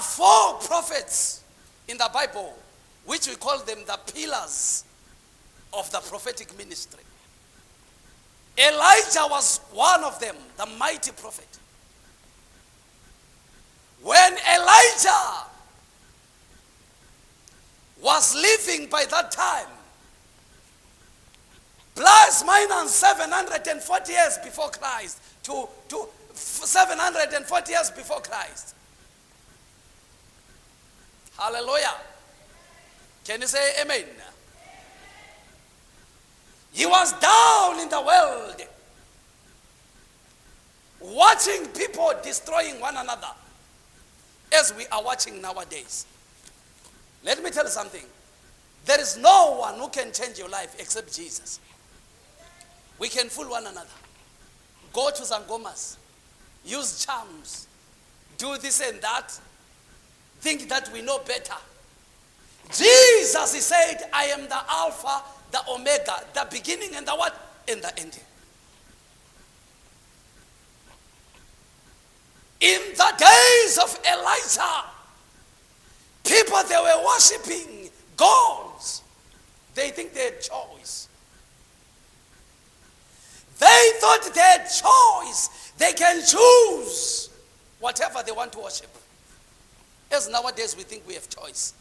are 4 prophets in the Bible, which we call them the pillars of the prophetic ministry. Elijah was one of them, the mighty prophet. When Elijah was living by that time, plus minus 740 years before Christ, to 740 years before Christ. Hallelujah. Can you say amen? He was down in the world, watching people destroying one another, as we are watching nowadays. Let me tell you something. There is no one who can change your life except Jesus. We can fool one another. Go to Zangomas. Use charms. Do this and that. Think that we know better. Jesus, he said, I am the Alpha, the Omega, the beginning and the what? And the ending. In the days of Elijah, people, they were worshiping gods. They think they had choice. They thought they had choice. They can choose whatever they want to worship. As nowadays we think we have choice.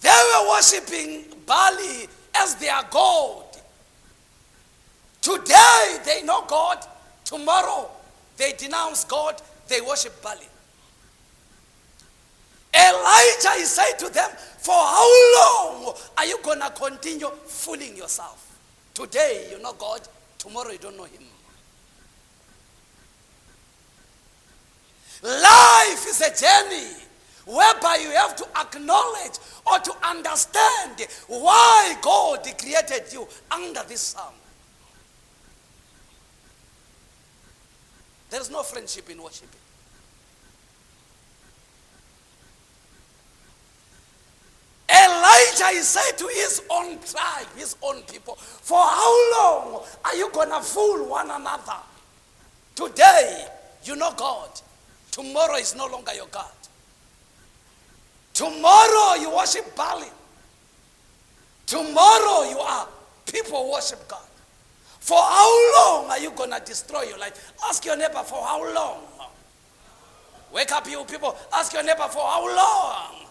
They were worshiping Bali as their God. Today they know God. Tomorrow they denounce God. They worship Bali. Elijah, he said to them, for how long are you going to continue fooling yourself? Today you know God. Tomorrow you don't know him. Life is a journey whereby you have to acknowledge or to understand why God created you under this sun. There is no friendship in worshiping. Elijah, he said to his own tribe, his own people, for how long are you going to fool one another? Today, you know God. Tomorrow is no longer your God. Tomorrow you worship Bali. Tomorrow you are people worship God. For how long are you going to destroy your life? Ask your neighbor, for how long? Wake up, you people. Ask your neighbor, for how long?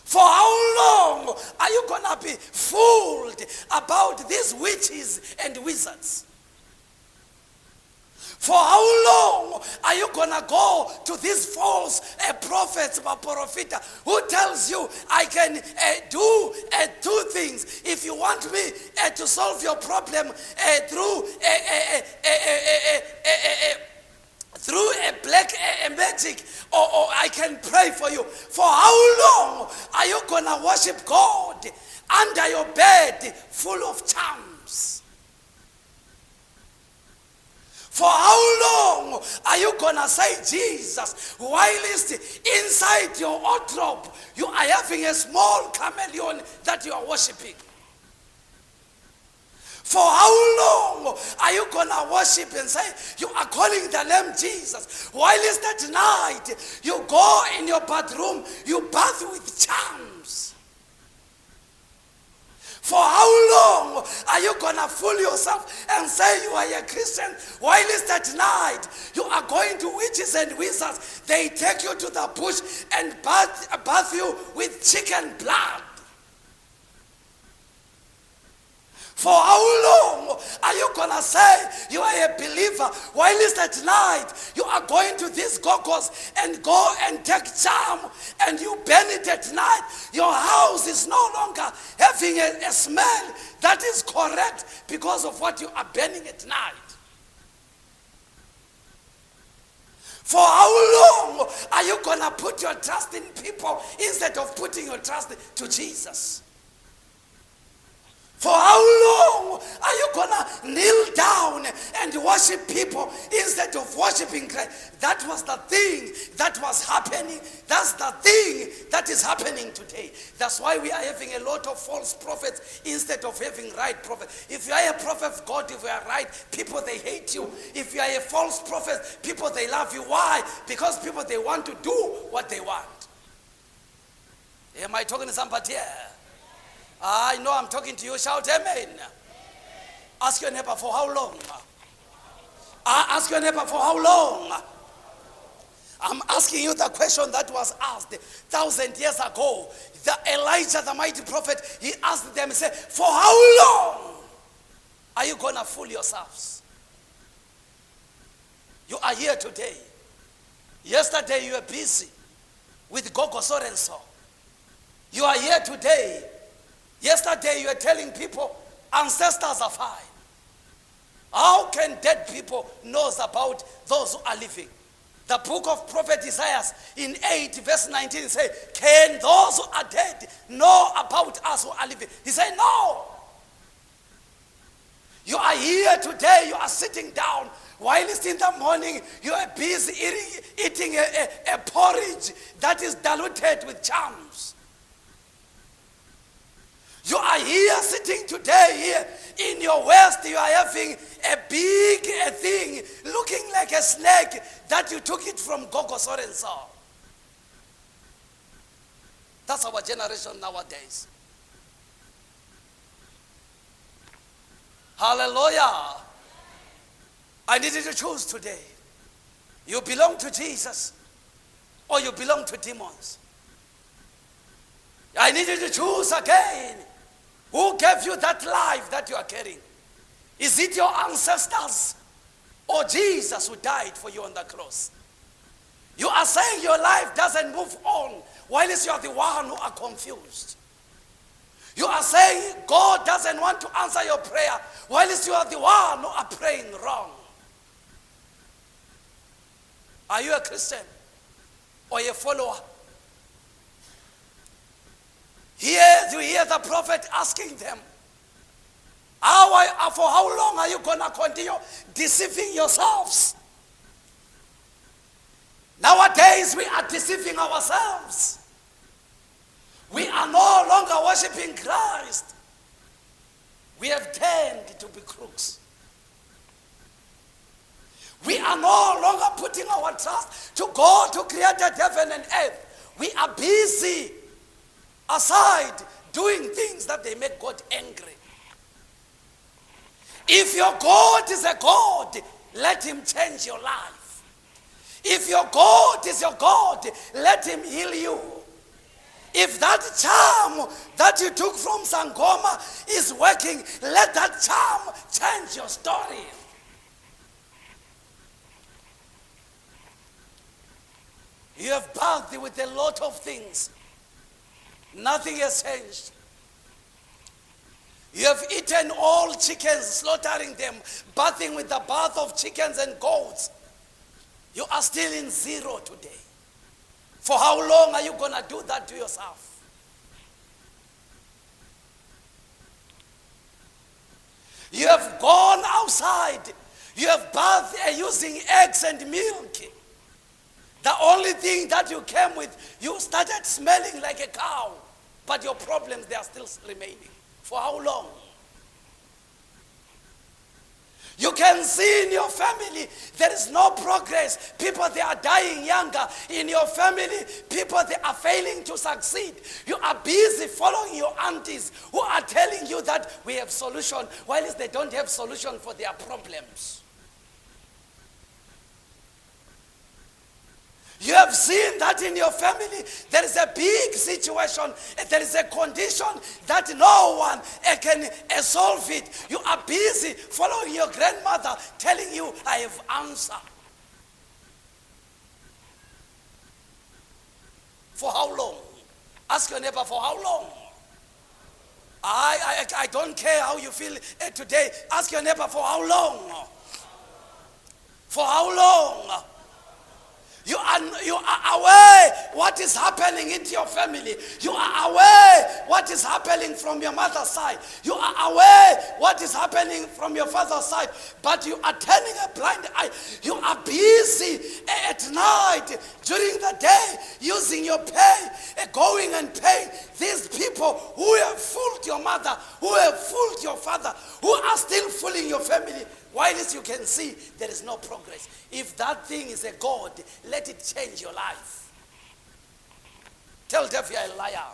For how long are you going to be fooled about these witches and wizards? For how long are you going to go to these false prophets, who tells you, I can do 2 things. If you want me to solve your problem through a black magic, or I can pray for you. For how long are you going to worship God under your bed full of charms? For how long are you going to say Jesus whilst inside your wardrobe you are having a small chameleon that you are worshiping? For how long are you going to worship and say you are calling the name Jesus whilst at night you go in your bathroom, you bath with charms? For how long are you going to fool yourself and say you are a Christian whilst at night you are going to witches and wizards? They take you to the bush and bath you with chicken blood. For how long are you going to say you are a believer whilst at night you are going to these gogos and go and take charm and you burn it at night? Your house is no longer having a smell that is correct because of what you are burning at night. For how long are you going to put your trust in people instead of putting your trust to Jesus? For how long are you gonna kneel down and worship people instead of worshiping Christ? That was the thing that was happening. That's the thing that is happening today. That's why we are having a lot of false prophets instead of having right prophets. If you are a prophet of God, if you are right, people they hate you. If you are a false prophet, people they love you. Why? Because people they want to do what they want. Am I talking to somebody here? I know I'm talking to you. Shout amen. Ask your neighbor, for how long? Ask your neighbor, for how long? I'm asking you the question that was asked 1,000 years ago. Elijah, the mighty prophet, he asked them, he said, for how long are you going to fool yourselves? You are here today. Yesterday you were busy with Gogo Sorenso. You are here today. Yesterday you were telling people ancestors are fine. How can dead people know about those who are living? The book of prophet Isaiah in 8 verse 19 says, can those who are dead know about us who are living? He said, no. You are here today, you are sitting down. While it's in the morning, you are busy eating a porridge that is diluted with charms. You are here sitting today here in your west, you are having a big thing looking like a snake that you took it from Gogo Sorenso. That's our generation nowadays. Hallelujah. I need you to choose today. You belong to Jesus or you belong to demons. I need you to choose again. Who gave you that life that you are carrying? Is it your ancestors or Jesus who died for you on the cross? You are saying your life doesn't move on while you are the one who are confused. You are saying God doesn't want to answer your prayer while you are the one who are praying wrong. Are you a Christian or a follower? Here you hear the prophet asking them, for how long are you going to continue deceiving yourselves? Nowadays we are deceiving ourselves. We are no longer worshiping Christ. We have turned to be crooks. We are no longer putting our trust to God who created heaven and earth. We are busy aside doing things that they make God angry. If your God is a God, let him change your life. If your God is your God, let him heal you. If that charm that you took from Sangoma is working, let that charm change your story. You have bathed with a lot of things. Nothing has changed. You have eaten all chickens, slaughtering them, bathing with the bath of chickens and goats. You are still in zero today. For how long are you going to do that to yourself? You have gone outside. You have bathed using eggs and milk. The only thing that you came with, you started smelling like a cow. But your problems, they are still remaining. For how long? You can see in your family, there is no progress. People, they are dying younger. In your family, people, they are failing to succeed. You are busy following your aunties who are telling you that we have solution, while they don't have solution for their problems. You have seen that in your family, there is a big situation, there is a condition that no one can solve it. You are busy following your grandmother, telling you, I have answer. For how long? Ask your neighbor, for how long? I don't care how you feel today. Ask your neighbor, for how long? For how long? You are you are aware what is happening into your family. You are aware what is happening from your mother's side. You are aware what is happening from your father's side. But you are turning a blind eye. You are busy at night, during the day, using your pay, going and paying these people who have fooled your mother, who have fooled your father, who are still fooling your family. While you can see there is no progress. If that thing is a God, let it change your life. Tell deaf you are a liar.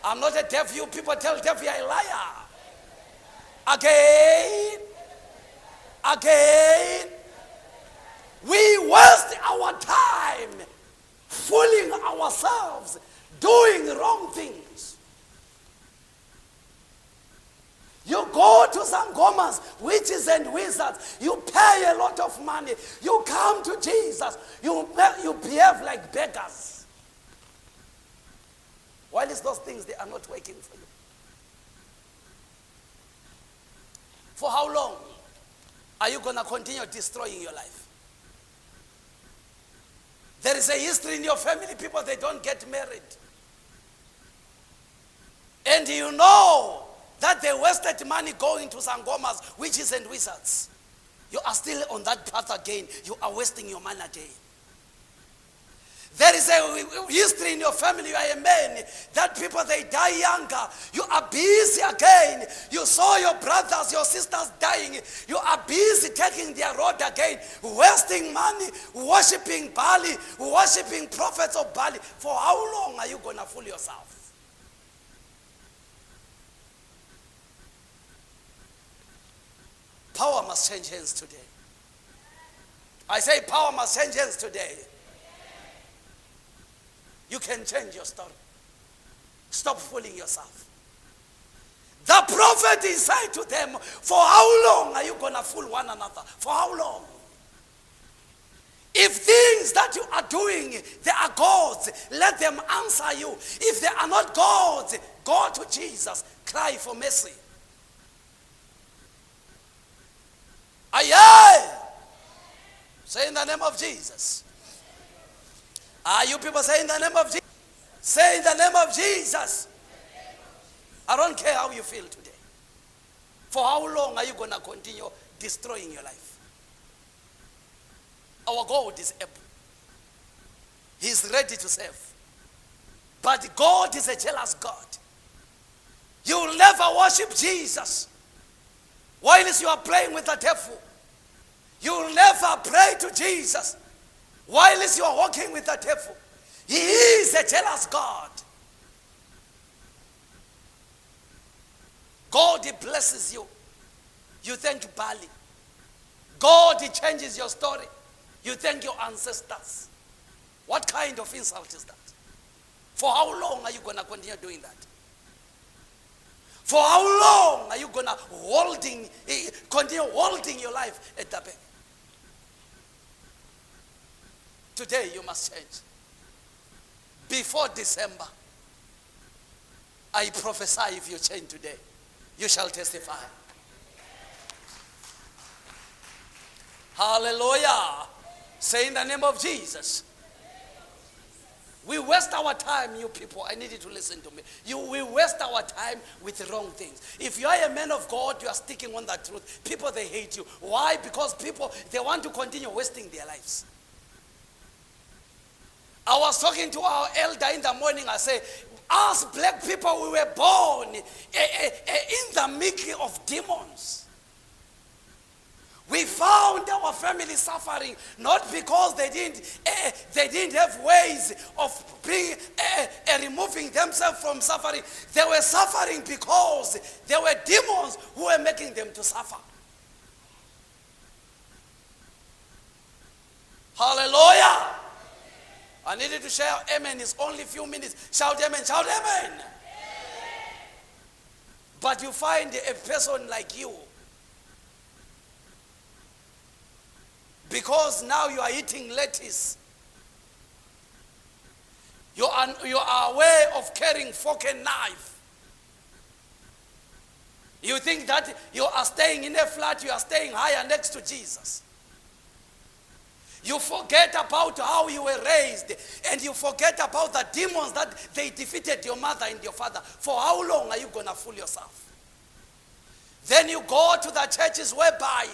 I'm not a deaf, you people tell deaf you are a liar. Again. We waste our time fooling ourselves, doing wrong things. You go to some gomas, witches and wizards. You pay a lot of money. You come to Jesus. You behave like beggars. While it's those things, they are not working for you. For how long are you going to continue destroying your life? There is a history in your family, people, they don't get married. And you know that they wasted money going to sangomas, witches and wizards. You are still on that path again. You are wasting your money again. There is a history in your family. You are a man that people, they die younger. You are busy again. You saw your brothers, your sisters dying. You are busy taking their road again, wasting money, worshiping Bali, worshiping prophets of Bali. For how long are you going to fool yourself? Power must change hands today. I say power must change hands today. You can change your story. Stop fooling yourself. The prophet is saying to them, for how long are you going to fool one another? For how long? If things that you are doing, they are gods, let them answer you. If they are not gods, go to Jesus. Cry for mercy. Aye. Say in the name of Jesus. You people say in the name of Jesus. Say in the name of Jesus. I don't care how you feel today. For how long are you going to continue destroying your life? Our God is able. He is ready to save. But God is a jealous God. You will never worship Jesus while you are playing with the devil. You will never pray to Jesus while you are walking with the devil. He is a jealous God. God, He blesses you. You thank Bali. God, He changes your story. You thank your ancestors. What kind of insult is that? For how long are you going to continue doing that? For how long are you going to continue holding your life at the back? Today you must change. Before December, I prophesy if you change today, you shall testify. Hallelujah. Say in the name of Jesus. We waste our time, you people. I need you to listen to me. We waste our time with the wrong things. If you are a man of God, you are sticking on that truth. People, they hate you. Why? Because people, they want to continue wasting their lives. I was talking to our elder in the morning. I say, us black people, we were born in the midst of demons. We found our family suffering not because they didn't have ways of removing themselves from suffering. They were suffering because there were demons who were making them to suffer. Hallelujah. I needed to share amen. It's only a few minutes. Shout amen. Shout amen. Amen. But you find a person like you, because now you are eating lettuce, you are aware of carrying fork and knife. You think that you are staying in a flat, you are staying higher next to Jesus. You forget about how you were raised, and you forget about the demons that they defeated your mother and your father. For how long are you going to fool yourself? Then you go to the churches whereby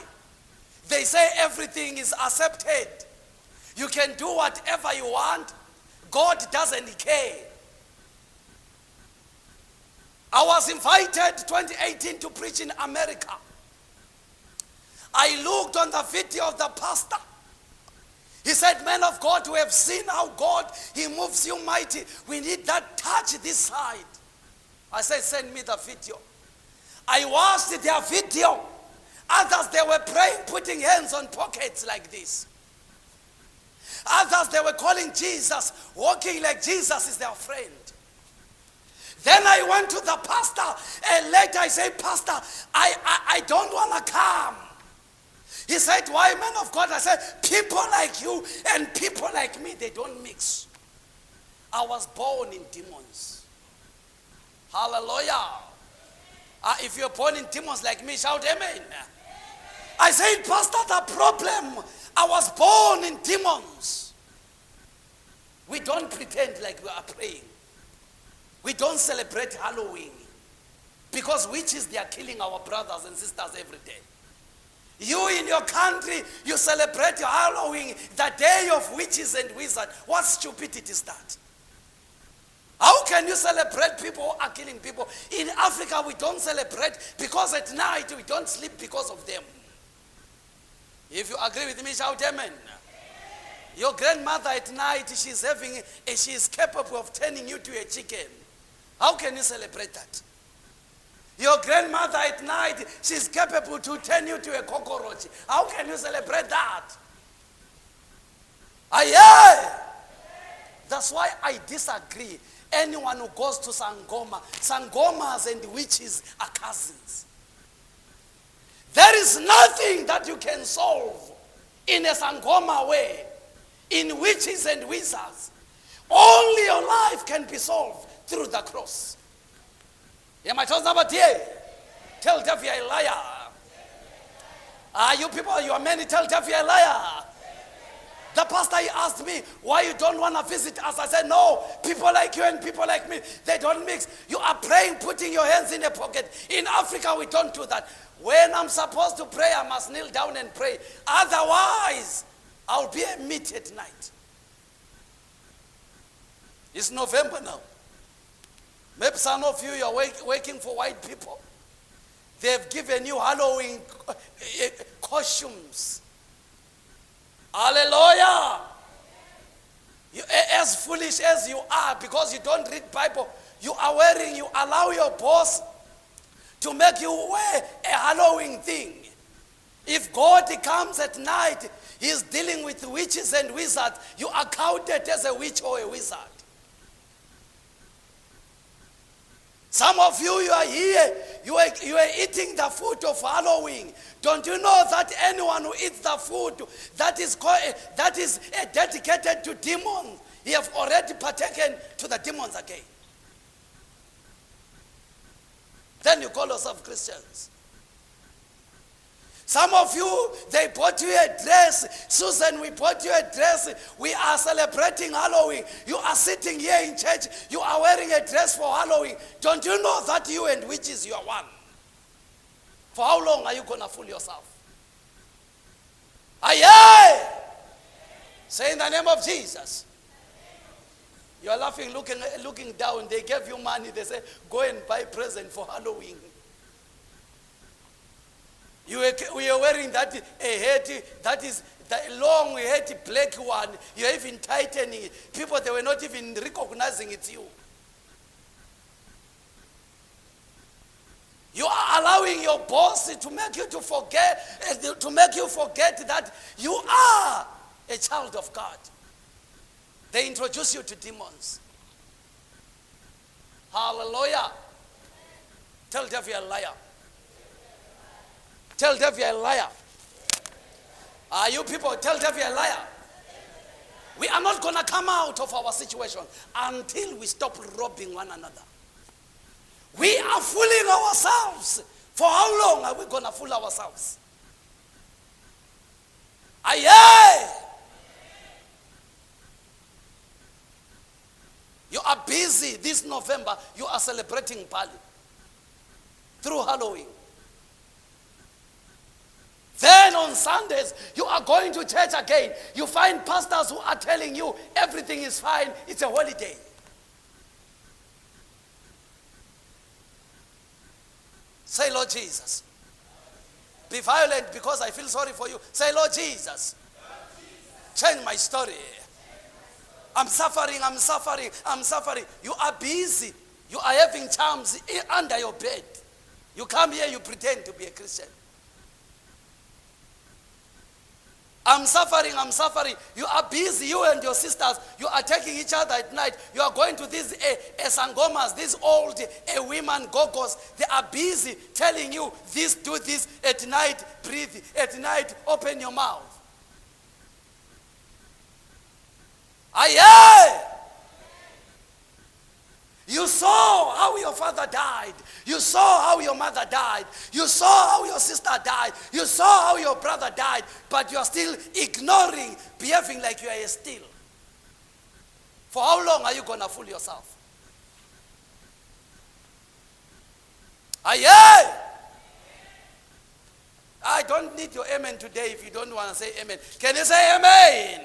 they say everything is accepted. You can do whatever you want. God doesn't care. I was invited 2018 to preach in America. I looked on the video of the pastor. He said, "Man of God, we have seen how God, he moves you mighty. We need that touch this side." I said, "Send me the video." I watched their video. Others, they were praying, putting hands on pockets like this. Others, they were calling Jesus, walking like Jesus is their friend. Then I went to the pastor, and later I said, "Pastor, I don't want to come." He said, "Why, man of God?" I said, "People like you and people like me, they don't mix." I was born in demons. Hallelujah. If you're born in demons like me, shout amen. I said, "Pastor, the problem, I was born in demons." We don't pretend like we are praying. We don't celebrate Halloween because witches, they are killing our brothers and sisters every day. You in your country, you celebrate your Halloween, the day of witches and wizards. What stupidity is that? How can you celebrate people who are killing people? In Africa, we don't celebrate because at night we don't sleep because of them. If you agree with me, shout amen. Your grandmother at night, she is capable of turning you to a chicken. How can you celebrate that? Your grandmother at night, she's capable to turn you to a cockroach. How can you celebrate that? That's why I disagree. Anyone who goes to Sangomas and witches are cousins. There is nothing that you can solve in a Sangoma way, in witches and wizards. Only your life can be solved through the cross. Yeah, my toes about here. Tell devil you're a liar. You people, you are many, tell devil you're a liar. The pastor, he asked me, "Why you don't want to visit us?" I said, "No, people like you and people like me, they don't mix. You are praying, putting your hands in a pocket. In Africa, we don't do that. When I'm supposed to pray, I must kneel down and pray. Otherwise, I'll be a meat at night." It's November now. Maybe some of you are working for white people. They've given you Halloween costumes. Hallelujah. As foolish as you are, because you don't read Bible, you allow your boss to make you wear a Halloween thing. If God comes at night, he's dealing with witches and wizards, you are counted as a witch or a wizard. Some of you, you are here, you are eating the food of Halloween. Don't you know that anyone who eats the food that is dedicated to demons, he have already partaken to the demons again? Then you call yourself Christians. Some of you, they bought you a dress. Susan, we bought you a dress. We are celebrating Halloween. You are sitting here in church. You are wearing a dress for Halloween. Don't you know that you and witches, you are one? For how long are you going to fool yourself? Aye. Say in the name of Jesus. You are laughing, looking down. They gave you money. They say, "Go and buy present for Halloween." We are wearing that a hat, that is the long hat, black one. You are even tightening it. People, they were not even recognizing it's you. You are allowing your boss to make you forget that you are a child of God. They introduce you to demons. Hallelujah. Tell the devil you're a liar. Tell the devil you're a liar. You people, tell the devil you're a liar. We are not going to come out of our situation until we stop robbing one another. We are fooling ourselves. For how long are we going to fool ourselves? Aye. busy this November, you are celebrating Bali through Halloween. Then on Sundays, you are going to church again. You find pastors who are telling you everything is fine, it's a holiday. Say, Lord Jesus. Be violent because I feel sorry for you. Say, Lord Jesus. Change my story. I'm suffering. You are busy. You are having charms under your bed. You come here, you pretend to be a Christian. I'm suffering. You are busy, you and your sisters. You are taking each other at night. You are going to these sangomas, these old women gogos. They are busy telling you this, do this, at night, breathe, at night, open your mouth. Aye. You saw how your father died. You saw how your mother died. You saw how your sister died. You saw how your brother died. But you are still ignoring, behaving like you are still. For how long are you going to fool yourself? Aye. I don't need your amen today if you don't want to say amen. Can you say amen?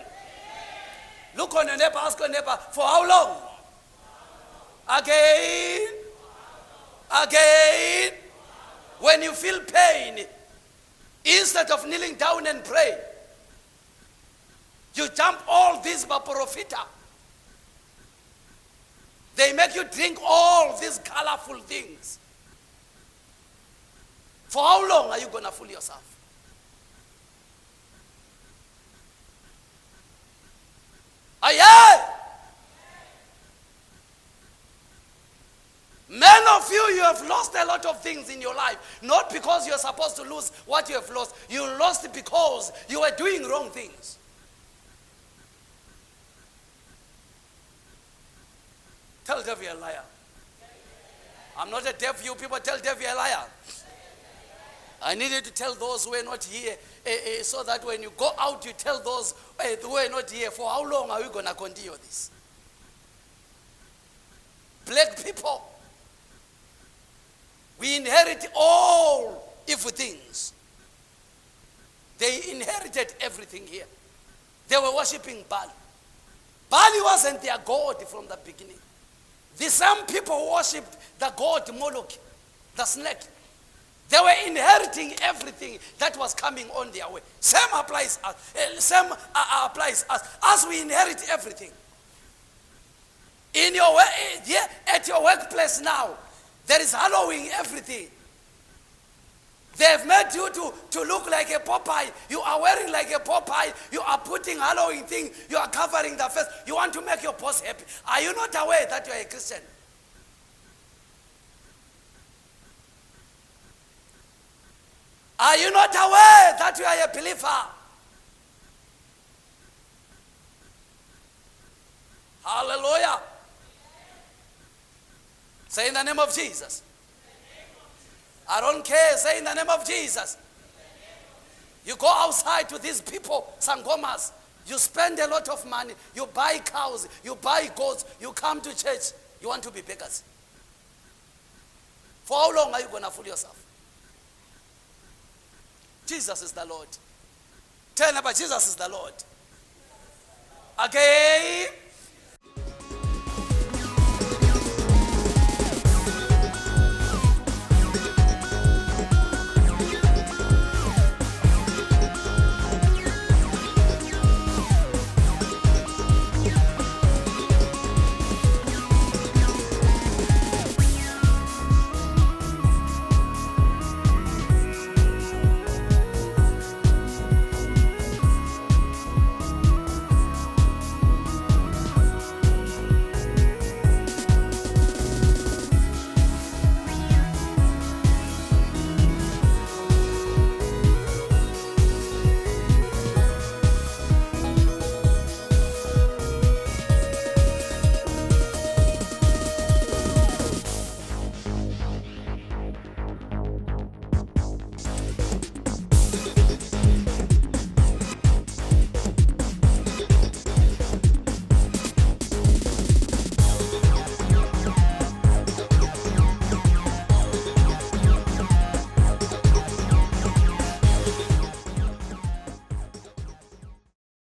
Look on your neighbor, ask your neighbor, for how long? Again. When you feel pain, instead of kneeling down and pray, you jump all these vaporofita. They make you drink all these colorful things. For how long are you going to fool yourself? Aye. Many of you have lost a lot of things in your life. Not because you're supposed to lose what you have lost. You lost it because you were doing wrong things. Tell devil you're a liar. I'm not a devil. You people tell devil you're a liar. I needed to tell those who were not here so that when you go out, you tell those who were not here. For how long are we going to continue this? Black people, we inherit all evil things. They inherited everything here. They were worshiping Baal. Baal wasn't their God from the beginning. The same people worshipped the god Moloch, the snake. They were inheriting everything that was coming on their way. Same applies us. As we inherit everything. In your at your workplace now, there is hallowing everything. They have made you to look like a Popeye. You are wearing like a Popeye. You are putting hallowing thing. You are covering the face. You want to make your boss happy. Are you not aware that you are a Christian? Are you not aware that you are a believer? Hallelujah. Say in the name of Jesus. I don't care. Say in the name of Jesus. You go outside to these people, sangomas. You spend a lot of money. You buy cows. You buy goats. You come to church. You want to be beggars. For how long are you going to fool yourself? Jesus is the Lord. Tell neighbor, Jesus is the Lord. Again.